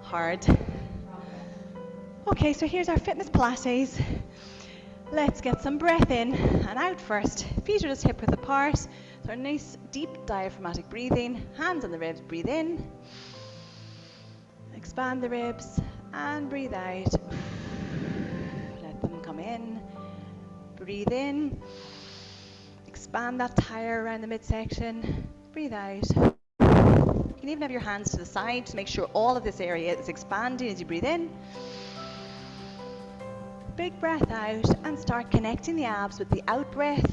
hard. Okay, so here's our Fitness Pilates. Let's get some breath in and out first. Feet are just hip width apart. So a nice deep diaphragmatic breathing. Hands on the ribs, breathe in. Expand the ribs and breathe out. Let them come in. Breathe in. Expand that tire around the midsection. Breathe out. You can even have your hands to the side to make sure all of this area is expanding as you breathe in. Big breath out and start connecting the abs with the out breath.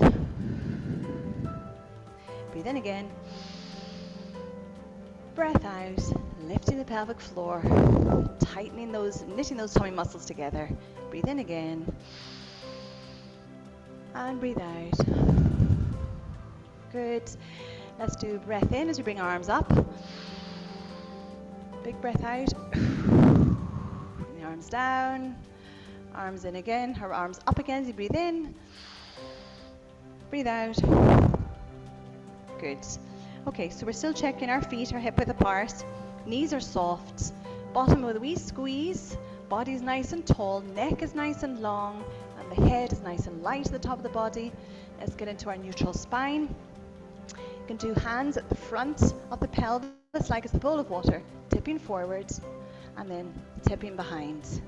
Breathe in again. Breath out, lifting the pelvic floor, tightening those, knitting those tummy muscles together. Breathe in again. And breathe out. Good. Let's do breath in as we bring our arms up. Big breath out. Bring the arms down. Arms in again, or arms up again as you breathe in. Breathe out. Good. Okay, so we're still checking our feet are hip width apart. Knees are soft. Bottom with a wee squeeze. Body's nice and tall. Neck is nice and long. And the head is nice and light at the top of the body. Let's get into our neutral spine. You can do hands at the front of the pelvis like it's the bowl of water. Tipping forward and then tipping behind.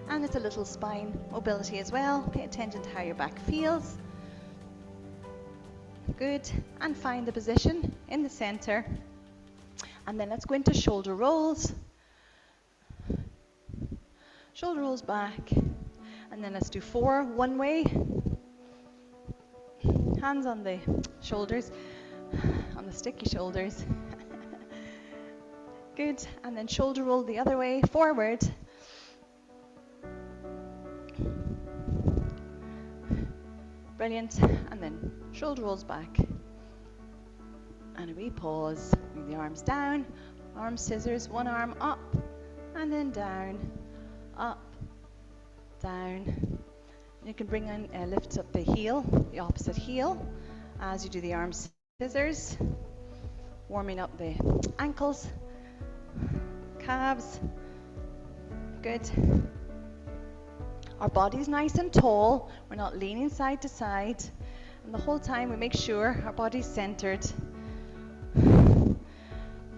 And it's a little spine mobility as well. Pay attention to how your back feels. Good. And find the position in the center. And then let's go into shoulder rolls. Shoulder rolls back. And then let's do 4 one way. Hands on the shoulders, on the sticky shoulders. Good. And then shoulder roll the other way, forward. Brilliant. And then shoulder rolls back. And a wee pause. Bring the arms down. Arm scissors. One arm up. And then down. Up. Down. You can bring in, lift up the heel, the opposite heel, as you do the arm scissors. Warming up the ankles. Calves. Good. Our body's nice and tall. We're not leaning side to side. And the whole time we make sure our body's centered.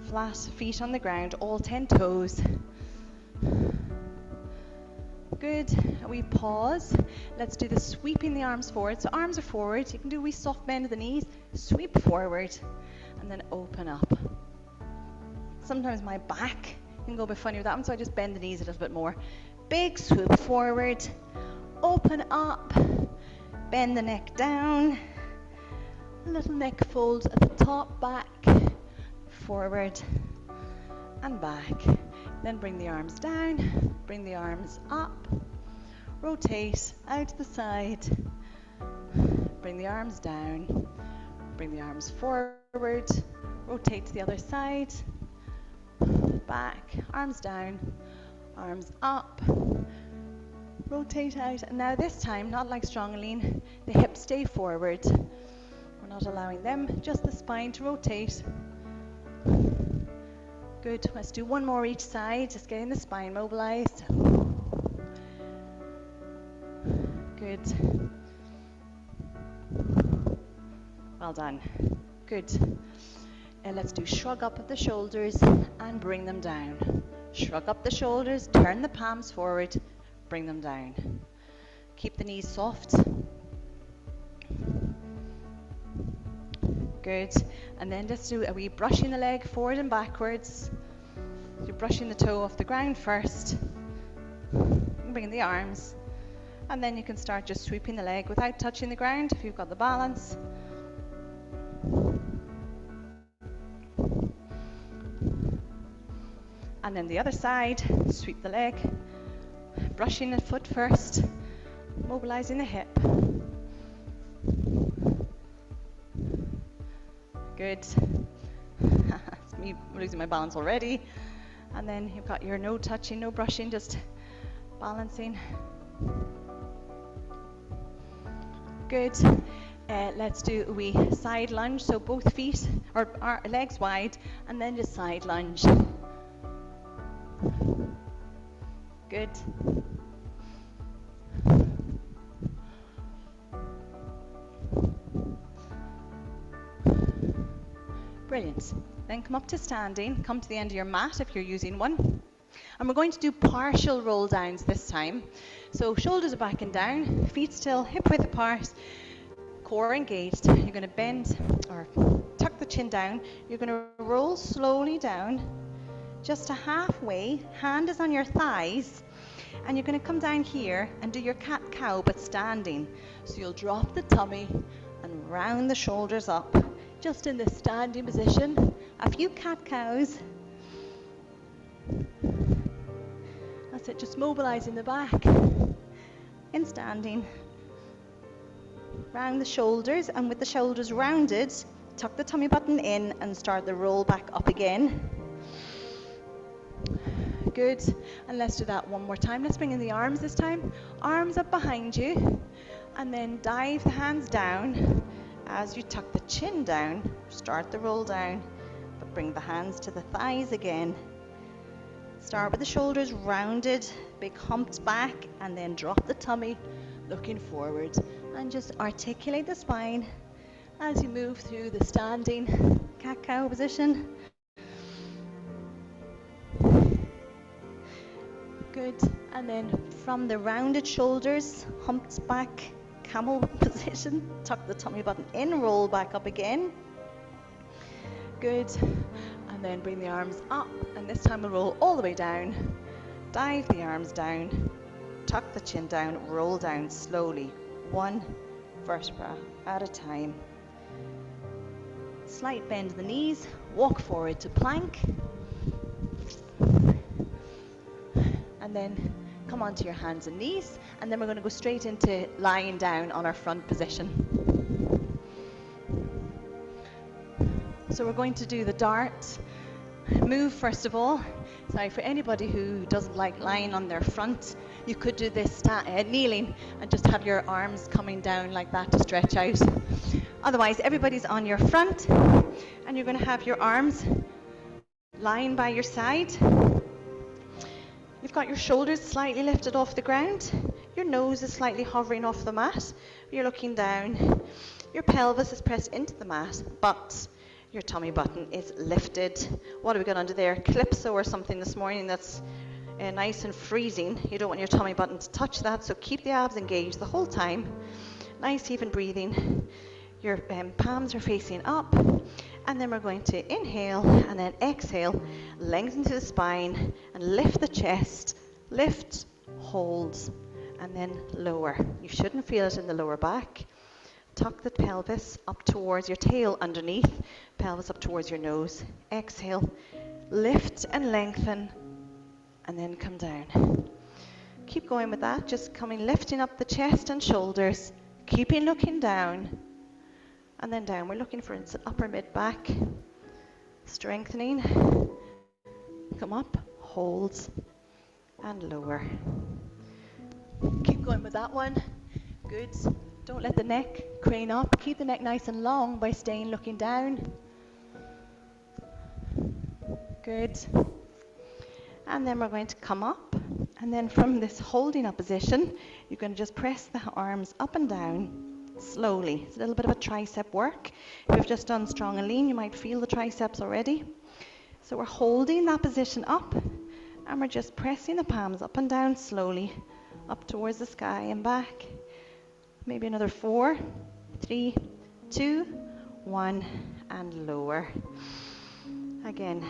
Flat feet on the ground, all 10 toes. Good. And we pause. Let's do the sweeping the arms forward. So arms are forward. You can do a wee soft bend of the knees. Sweep forward. And then open up. Sometimes my back can go a bit funny with that one, so I just bend the knees a little bit more. Big swoop forward, open up, bend the neck down, little neck folds at the top, back, forward and back. Then bring the arms down, bring the arms up, rotate out to the side, bring the arms down, bring the arms forward, rotate to the other side, back, arms down, arms up, rotate out, and now this time, not like strong and lean, the hips stay forward. We're not allowing them, just the spine to rotate. Good, let's do one more each side, just getting the spine mobilized. Good. Well done. Good. And let's do shrug up of the shoulders and bring them down. Shrug up the shoulders, turn the palms forward, bring them down. Keep the knees soft. Good. And then just do a wee brushing the leg forward and backwards. You're brushing the toe off the ground first. Bring the arms. And then you can start just sweeping the leg without touching the ground if you've got the balance. And then the other side, sweep the leg, brushing the foot first, mobilizing the hip. Good. It's me losing my balance already. And then you've got your no touching, no brushing, just balancing. Good. Let's do a wee side lunge, so both feet or legs wide, and then just side lunge. Good. Brilliant. Then come up to standing, come to the end of your mat if you're using one. And we're going to do partial roll downs this time. So shoulders are back and down, feet still hip width apart, core engaged. You're going to bend or tuck the chin down. You're going to roll slowly down, just to halfway. Hand is on your thighs, and you're going to come down here and do your cat-cow, but standing. So you'll drop the tummy and round the shoulders up, just in the standing position. A few cat-cows. That's it, just mobilizing the back in standing. Round the shoulders, and with the shoulders rounded, tuck the tummy button in and start the roll back up again. Good. And let's do that one more time. Let's bring in the arms this time. Arms up behind you, and then dive the hands down as you tuck the chin down. Start the roll down, but bring the hands to the thighs again. Start with the shoulders rounded, big humped back, and then drop the tummy, looking forward. And just articulate the spine as you move through the standing cat-cow position. Good. And then from the rounded shoulders, humped back, camel position, tuck the tummy button in, roll back up again. Good. And then bring the arms up, and this time we'll roll all the way down. Dive the arms down, tuck the chin down, roll down slowly, one vertebra at a time. Slight bend in the knees, walk forward to plank. And then come onto your hands and knees, and then we're going to go straight into lying down on our front position. So we're going to do the dart move first of all. Sorry, for anybody who doesn't like lying on their front, you could do this kneeling and just have your arms coming down like that to stretch out. Otherwise, everybody's on your front, and you're going to have your arms lying by your side. You've got your shoulders slightly lifted off the ground. Your nose is slightly hovering off the mat. You're looking down. Your pelvis is pressed into the mat, but your tummy button is lifted. What have we got under there? Calypso or something this morning that's nice and freezing. You don't want your tummy button to touch that, so keep the abs engaged the whole time. Nice even breathing. Your palms are facing up, and then we're going to inhale and then exhale, lengthen through the spine and lift the chest. Lift, hold, and then lower. You shouldn't feel it in the lower back. Tuck the pelvis up towards your tail underneath, pelvis up towards your nose. Exhale, lift and lengthen, and then come down. Keep going with that, just lifting up the chest and shoulders, keeping looking down, and then down. We're looking for upper mid back, strengthening. Come up, hold, and lower. Keep going with that one. Good. Don't let the neck crane up. Keep the neck nice and long by staying looking down. Good. And then we're going to come up, and then from this holding up position, you're going to just press the arms up and down slowly. It's a little bit of a tricep work. If you've just done strong and lean, you might feel the triceps already. So we're holding that position up, and we're just pressing the palms up and down slowly, up towards the sky and back. Maybe another 4, 3, 2, 1, and lower. Again,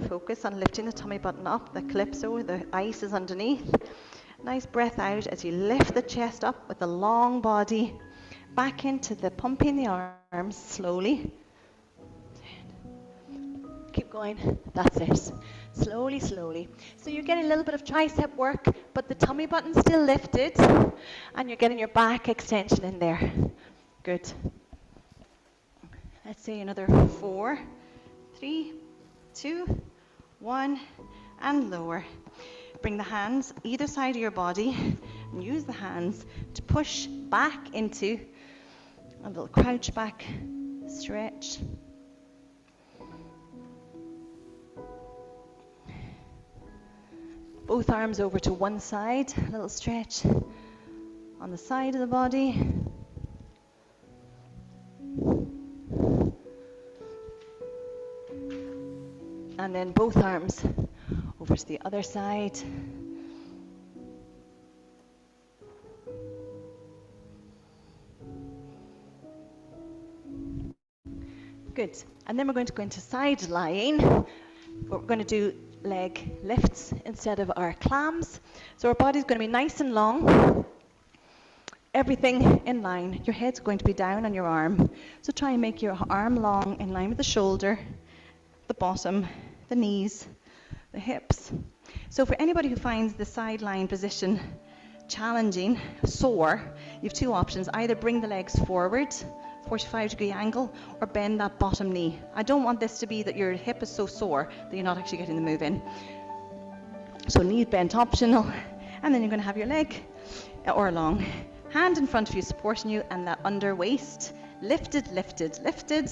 focus on lifting the tummy button up, the calypso, the ice is underneath. Nice breath out as you lift the chest up with the long body, back into the pumping the arms slowly. Keep going, that's it. Slowly, slowly. So you're getting a little bit of tricep work, but the tummy button's still lifted, and you're getting your back extension in there. Good. Let's say another 4, 3, 2, 1, and lower. Bring the hands either side of your body, and use the hands to push back into A little crouch back stretch. Both arms over to one side, a little stretch on the side of the body. And then both arms over to the other side. Good. And then we're going to go into side lying. We're going to do leg lifts instead of our clams. So our body's going to be nice and long. Everything in line. Your head's going to be down on your arm. So try and make your arm long in line with the shoulder, the bottom, the knees, the hips. So for anybody who finds the side lying position challenging, sore, you have two options. Either bring the legs forward, 45-degree angle, or bend that bottom knee. I don't want this to be that your hip is so sore that you're not actually getting the move in. So knee bent optional, and then you're going to have your leg or long hand in front of you supporting you, and that under waist lifted, lifted, lifted.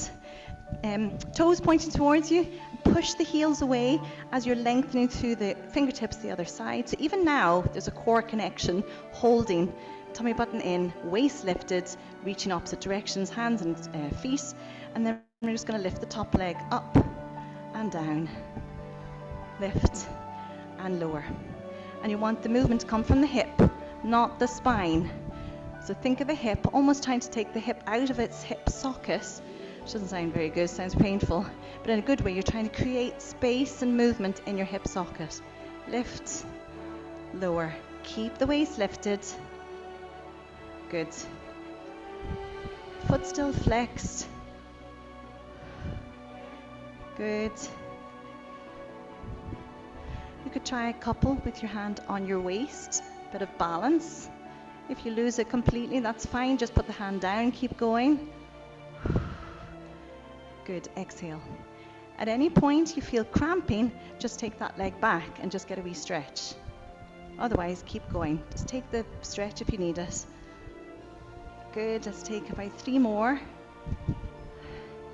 Toes pointing towards you. Push the heels away as you're lengthening through the fingertips the other side. So even now there's a core connection, holding tummy button in, waist lifted, reaching opposite directions, hands and feet. And then we're just going to lift the top leg up and down, lift and lower. And you want the movement to come from the hip, not the spine. So think of the hip, almost trying to take the hip out of its hip socket. Which doesn't sound very good, sounds painful. But in a good way, you're trying to create space and movement in your hip socket. Lift, lower. Keep the waist lifted. Good. Foot still flexed. Good. You could try a couple with your hand on your waist. Bit of balance. If you lose it completely, that's fine. Just put the hand down, keep going. Good, exhale. At any point you feel cramping, just take that leg back and just get a wee stretch. Otherwise, keep going. Just take the stretch if you need it. Good, let's take about 3 more.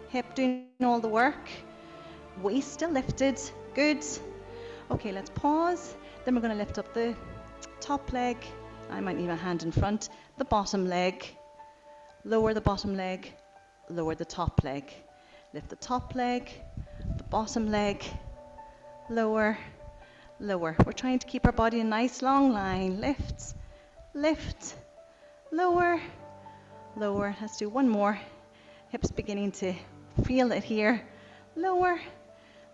Hip doing all the work. Waist still lifted, good. Okay, let's pause. Then we're gonna lift up the top leg. I might need my hand in front. The bottom leg, lower the bottom leg, lower the top leg. Lift the top leg, the bottom leg, lower, lower. We're trying to keep our body in a nice long line. Lift, lift, lower, lower. Let's do one more. Hips beginning to feel it here. Lower,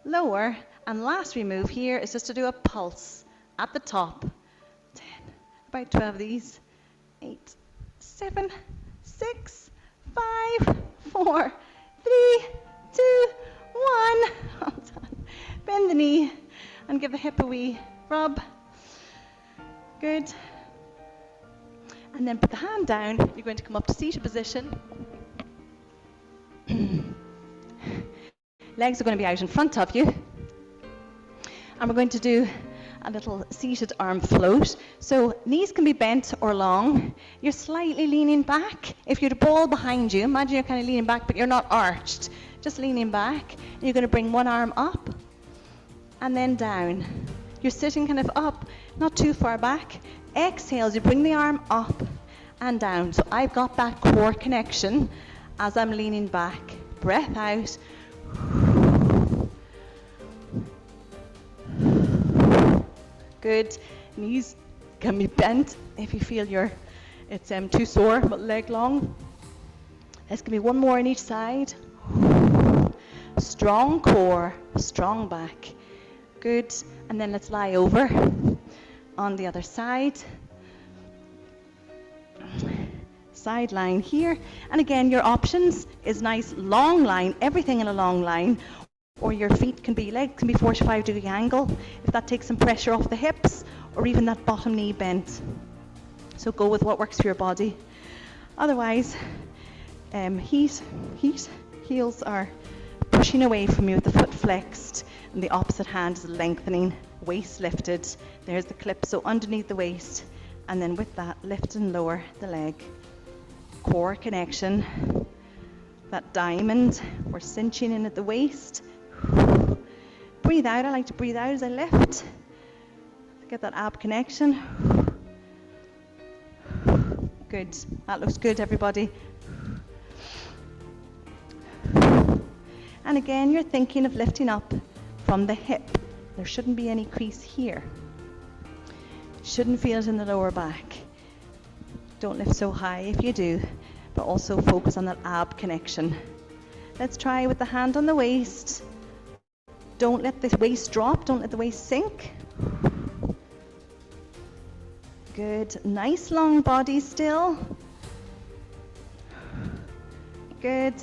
lower. And last we move here is just to do a pulse at the top. 10, about 12 of these. 8, 7, 6, 5, 4, 3, 2, 1. Well done. Bend the knee and give the hip a wee rub. Good. And then put the hand down. You're going to come up to seated position. Legs are going to be out in front of you. And we're going to do a little seated arm float. So knees can be bent or long. You're slightly leaning back. If you had a ball behind you, imagine you're kind of leaning back, but you're not arched. Just leaning back. And you're going to bring one arm up and then down. You're sitting kind of up, not too far back. Exhale as you bring the arm up and down. So I've got that core connection as I'm leaning back. Breath out. Good. Knees can be bent if you feel it's too sore, but leg long. There's going to be one more on each side. Strong core, strong back. Good. And then let's lie over on the other side. Side line here. And again, your options is nice long line, everything in a long line. Or your legs can be 45-degree angle, if that takes some pressure off the hips, or even that bottom knee bent. So go with what works for your body. Otherwise, heels are pushing away from you with the foot flexed, and the opposite hand is lengthening, waist lifted. There's the clip, so underneath the waist, and then with that, lift and lower the leg. core connection. That diamond, we're cinching in at the waist. Breathe out. I like to breathe out as I lift. Get that ab connection. Good. That looks good, everybody. And again, you're thinking of lifting up from the hip. There shouldn't be any crease here. Shouldn't feel it in the lower back. Don't lift so high if you do, but also focus on that ab connection. Let's try with the hand on the waist. Don't let the waist drop, don't let the waist sink. Good, nice long body still. Good.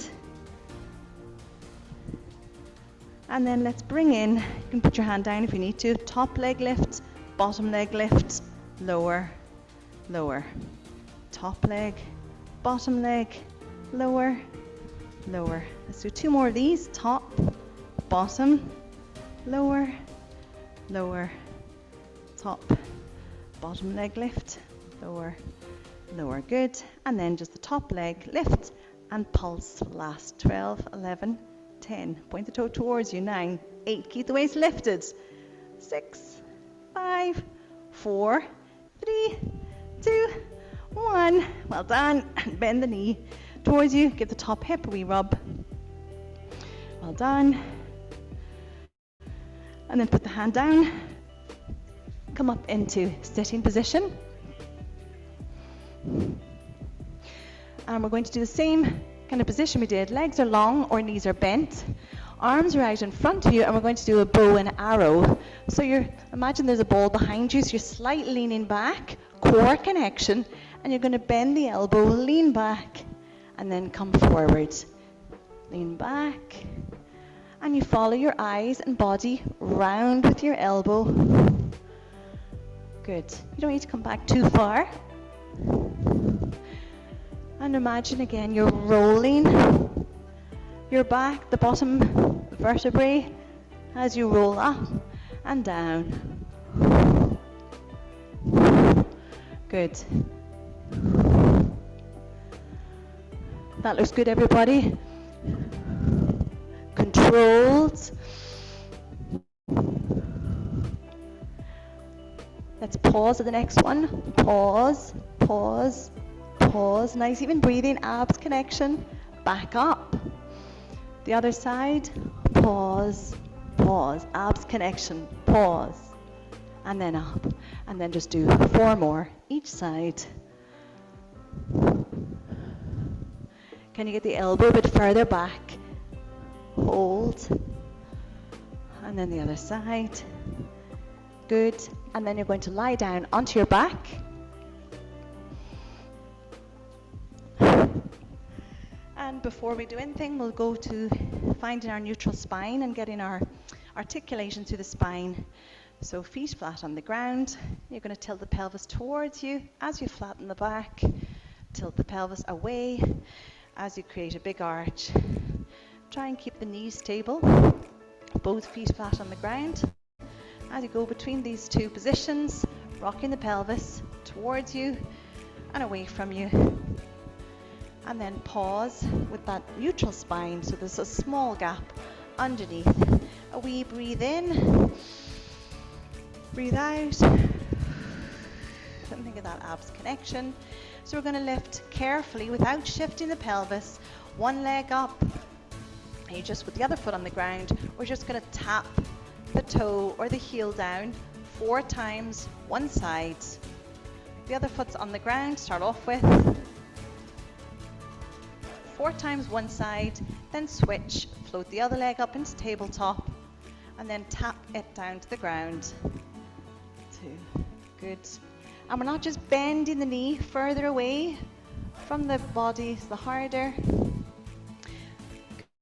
And then let's bring in, you can put your hand down if you need to, top leg lift, bottom leg lift, lower, lower. Top leg, bottom leg, lower, lower. Let's do 2 more of these, top, bottom, lower, lower, top, bottom leg lift, lower, lower. Good. And then just the top leg lift and pulse for the last 12, 11, 10. Point the toe towards you. 9, 8. Keep the waist lifted. 6, 5, 4, 3, 2, 1. Well done. And bend the knee towards you. Give the top hip a wee rub. Well done. And then put the hand down. Come up into sitting position. And we're going to do the same kind of position we did. Legs are long or knees are bent. Arms are out in front of you, and we're going to do a bow and arrow. So imagine there's a ball behind you, so you're slightly leaning back, core connection, and you're going to bend the elbow, lean back, and then come forward. Lean back, and you follow your eyes and body round with your elbow. Good. You don't need to come back too far. And imagine again you're rolling your back, the bottom vertebrae, as you roll up and down. Good. That looks good, everybody. Controlled. Let's pause at the next one. Pause, pause, pause. Nice even breathing, abs connection. Back up. The other side. Pause, pause. Abs connection. Pause. And then up. And then just do 4 more each side. Can you get the elbow a bit further back? Hold. And then the other side. Good. And then you're going to lie down onto your back. And before we do anything, we'll go to finding our neutral spine and getting our articulation through the spine. So feet flat on the ground. You're going to tilt the pelvis towards you as you flatten the back. Tilt the pelvis away as you create a big arch. Try and keep the knees stable. Both feet flat on the ground. As you go between these two positions, rocking the pelvis towards you and away from you. And then pause with that neutral spine, so there's a small gap underneath. A wee breathe in, breathe out, and think of that abs connection. So we're going to lift carefully without shifting the pelvis, one leg up, and you just with the other foot on the ground, we're just going to tap the toe or the heel down 4 times one side. The other foot's on the ground, start off with 4 times one side, then switch, float the other leg up into tabletop, and then tap it down to the ground. 2, good. And we're not just bending the knee further away from the body, so the harder.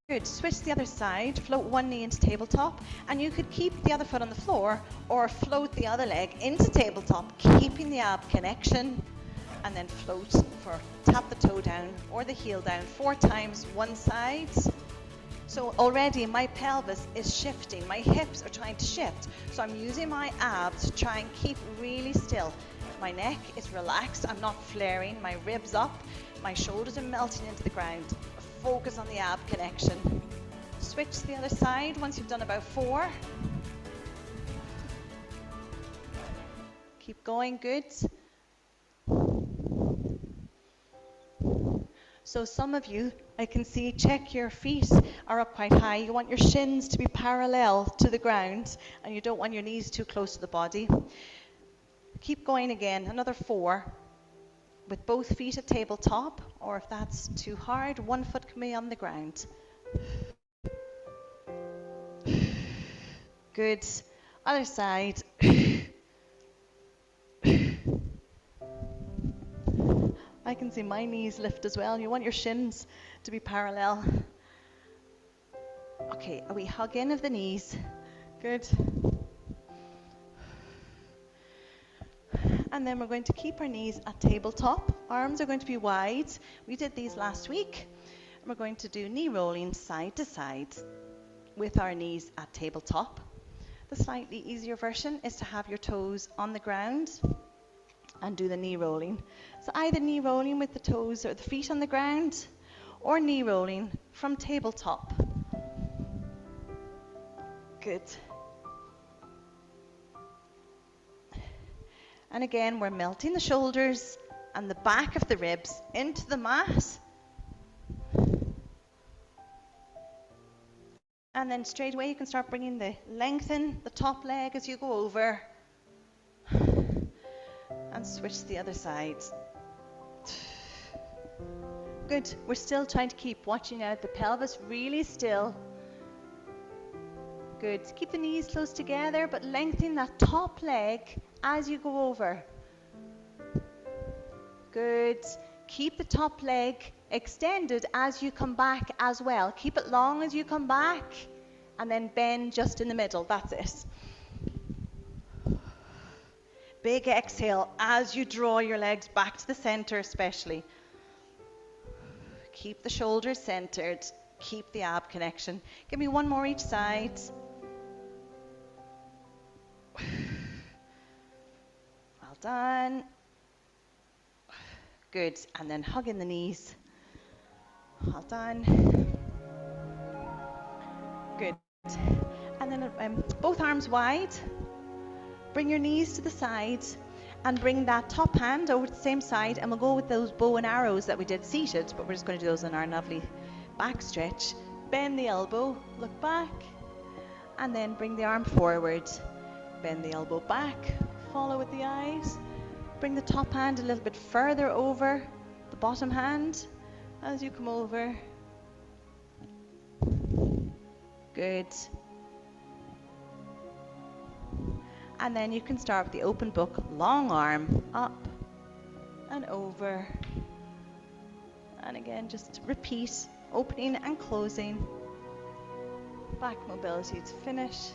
Good. Switch to the other side, float one knee into tabletop, and you could keep the other foot on the floor or float the other leg into tabletop, keeping the ab connection, and then float for tap the toe down or the heel down 4 times one side. So already my pelvis is shifting, my hips are trying to shift, so I'm using my abs to try and keep really still. My neck is relaxed. I'm not flaring. My ribs up. My shoulders are melting into the ground. Focus on the ab connection. Switch to the other side once you've done about 4. Keep going, good. So some of you, I can see, check your feet are up quite high. You want your shins to be parallel to the ground, and you don't want your knees too close to the body. Keep going again, another 4. With both feet at tabletop, or if that's too hard, one foot can be on the ground. Good. Other side. I can see my knees lift as well. You want your shins to be parallel. Okay, a wee hug in of the knees. Good. And then we're going to keep our knees at tabletop. Arms are going to be wide. We did these last week. And we're going to do knee rolling side to side with our knees at tabletop. The slightly easier version is to have your toes on the ground and do the knee rolling. So either knee rolling with the toes or the feet on the ground, or knee rolling from tabletop. Good. And again, we're melting the shoulders and the back of the ribs into the mat. And then straight away you can start bringing lengthen the top leg as you go over. And switch to the other side. Good. We're still trying to keep watching out the pelvis really still. Good. Keep the knees close together, but lengthen that top leg as you go over. Good. Keep the top leg extended as you come back as well. Keep it long as you come back, and then bend just in the middle. That's it. Big exhale as you draw your legs back to the center, especially. Keep the shoulders centered. Keep the ab connection. Give me one more each side. Well done. Good. And then hug in the knees. Well done. Good. And then both arms wide. Bring your knees to the side and bring that top hand over to the same side, and we'll go with those bow and arrows that we did seated, but we're just going to do those in our lovely back stretch. Bend the elbow, look back, and then bring the arm forward. Bend the elbow back, follow with the eyes. Bring the top hand a little bit further over the bottom hand as you come over. Good. And then you can start with the open book, long arm, up and over. And again, just repeat, opening and closing. Back mobility to finish.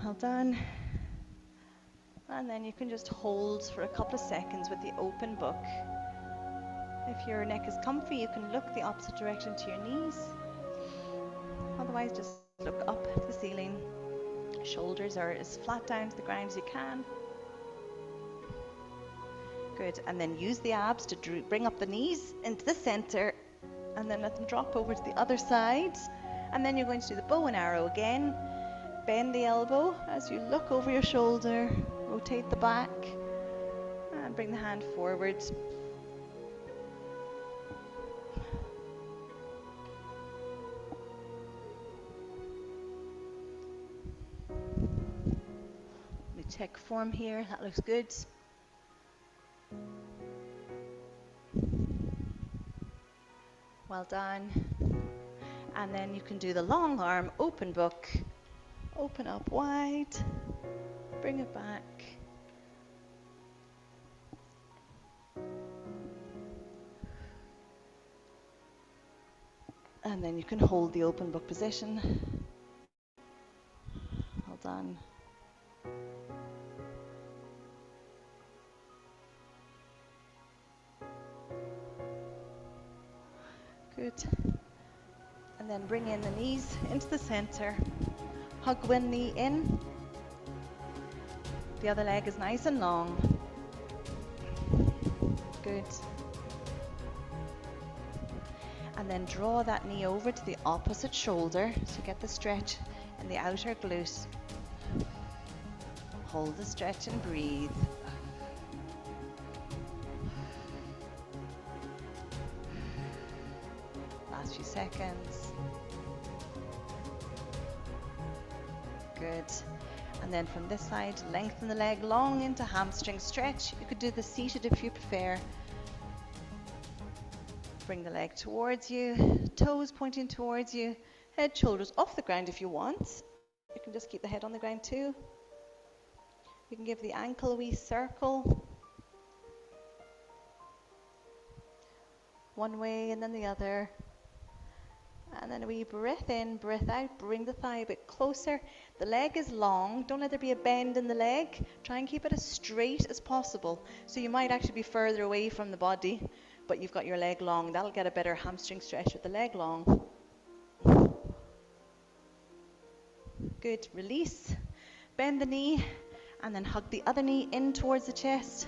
Well done. And then you can just hold for a couple of seconds with the open book. If your neck is comfy, you can look the opposite direction to your knees. Otherwise, just look up to the ceiling. Shoulders are as flat down to the ground as you can. Good. And then use the abs to bring up the knees into the center, and then let them drop over to the other side. And then you're going to do the bow and arrow again. Bend the elbow as you look over your shoulder. Rotate the back and bring the hand forward. Check form here, that looks good. Well done. And then you can do the long arm open book. Open up wide, bring it back. And then you can hold the open book position. Well done. Good. And then bring in the knees into the center. Hug one knee in. The other leg is nice and long. Good. And then draw that knee over to the opposite shoulder to get the stretch in the outer glute. Hold the stretch and breathe. Last few seconds. Good. And then from this side, lengthen the leg long into hamstring stretch. You could do the seated if you prefer. Bring the leg towards you, toes pointing towards you, head, shoulders off the ground if you want. You can just keep the head on the ground too. You can give the ankle a wee circle. One way and then the other. And then a wee breath in, breath out, bring the thigh a bit closer. The leg is long, don't let there be a bend in the leg. Try and keep it as straight as possible. So you might actually be further away from the body, but you've got your leg long. That'll get a better hamstring stretch with the leg long. Good, release. Bend the knee, and then hug the other knee in towards the chest.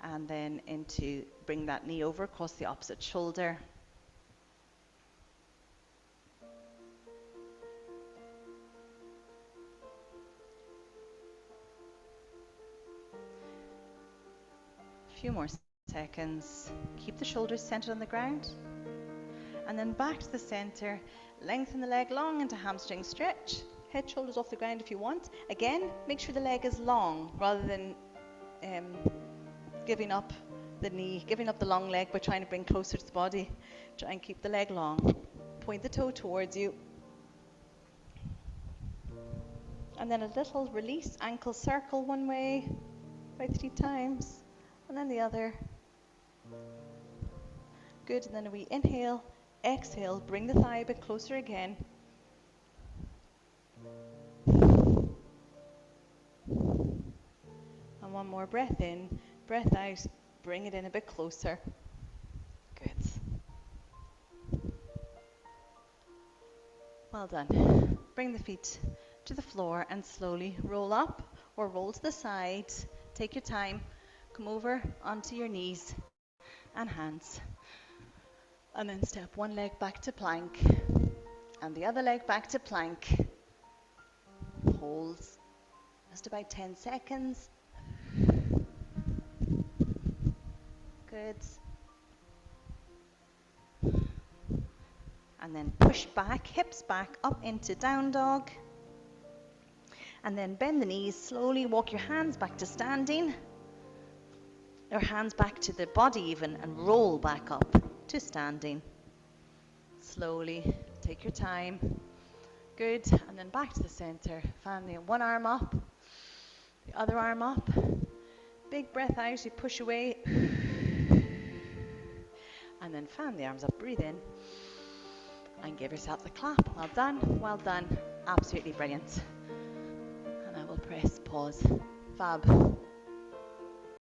And then bring that knee over across the opposite shoulder. A few more seconds. Keep the shoulders centered on the ground. And then back to the center. Lengthen the leg long into hamstring stretch. Head, shoulders off the ground if you want. Again, make sure the leg is long rather than giving up the knee, giving up the long leg by trying to bring closer to the body. Try and keep the leg long. Point the toe towards you. And then a little release, ankle circle one way, by 3 times, and then the other. Good, and then we inhale, exhale, bring the thigh a bit closer again. And one more breath in, breath out, bring it in a bit closer. Good. Well done. Bring the feet to the floor and slowly roll up or roll to the side. Take your time. Come over onto your knees and hands. And then step one leg back to plank and the other leg back to plank. Hold just about 10 seconds. Good. And then push back, hips back up into down dog. And then bend the knees, slowly walk your hands back to standing. Or hands back to the body even, and roll back up to standing. Slowly, take your time. Good, and then back to the center. Family, one arm up, the other arm up. Big breath out, you push away. And then fan the arms up, breathe in. And give yourself the clap. Well done, absolutely brilliant. And I will press pause. Fab.